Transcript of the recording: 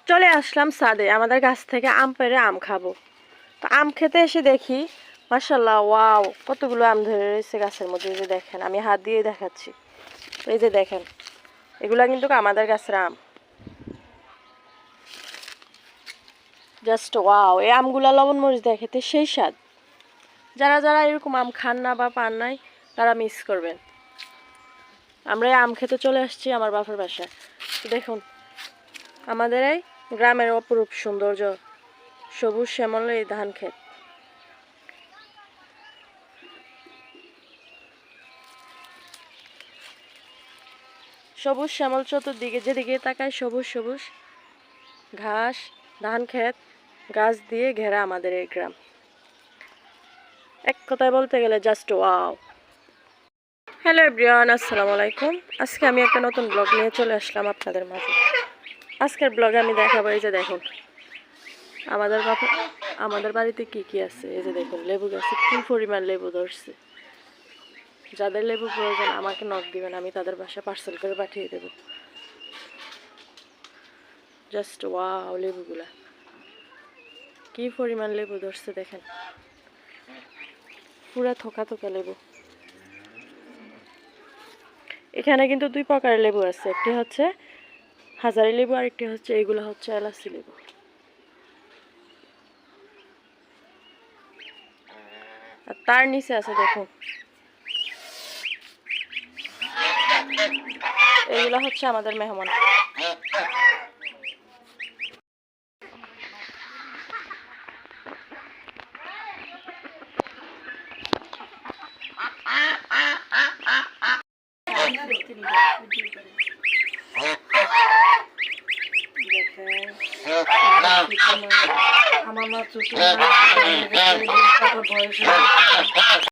চলে আসলাম ছাদে আমাদের গাছ থেকে আম পেড়ে আম খাবো। তো আম খেতে এসে দেখি মাশাআল্লাহ, ওয়াও, কতগুলো আম ধরে রয়েছে গাছের মধ্যে। এই যে দেখেন, আমি হাত দিয়ে দেখাচ্ছি। এই যে দেখেন, এগুলা কিন্তু আমাদের গাছের আম। Just wow! এই আমগুলা লবণ মরিচ দিয়ে খেতে সেই স্বাদ। যারা যারা এরকম আম খান না বা পান নাই তারা মিস করবেন। আমরা এই আম খেতে চলে আসছি আমার বাপের বাসায়। দেখুন আমাদের এই গ্রামের অপরূপ সৌন্দর্য, সবুজ শ্যামল এই ধান ক্ষেত। সবুজ শ্যামল চতুর্দিকে, যেদিকে তাকায় সবুজ সবুজ ঘাস, ধান ক্ষেত, গাছ দিয়ে ঘেরা আমাদের এই গ্রাম। এক কথায় বলতে গেলে জাস্ট ওয়াও। হ্যালো এভরিওয়ান, আসসালামু আলাইকুম। আজকে আমি একটা নতুন ব্লগ নিয়ে চলে আসলাম আপনাদের মাঝে। আজকের ব্লগে আমি দেখাবো, এই যে দেখুন আমাদের বাড়িতে কি কি আছে। এই যে দেখুন লেবু গাছে কি পরিমাণ লেবু ধরছে। যাদের লেবু প্রয়োজন আমাকে নক দিবেন, আমি তাদের বাসায় পার্সেল করে পাঠিয়ে দেব। জাস্ট ওয়াও, লেবুগুলা কি পরিমাণ লেবু ধরছে দেখেন, পুরা থোকা থোকা লেবু। এখানে কিন্তু দুই প্রকারের লেবু আছে, একটি হচ্ছে হাজারি লেবু আর একটি হচ্ছে এগুলো হচ্ছে এলাচি লেবু। আর তার নিচে আছে দেখুন, এগুলো হচ্ছে আমাদের মেহমান। আমার মা চুষে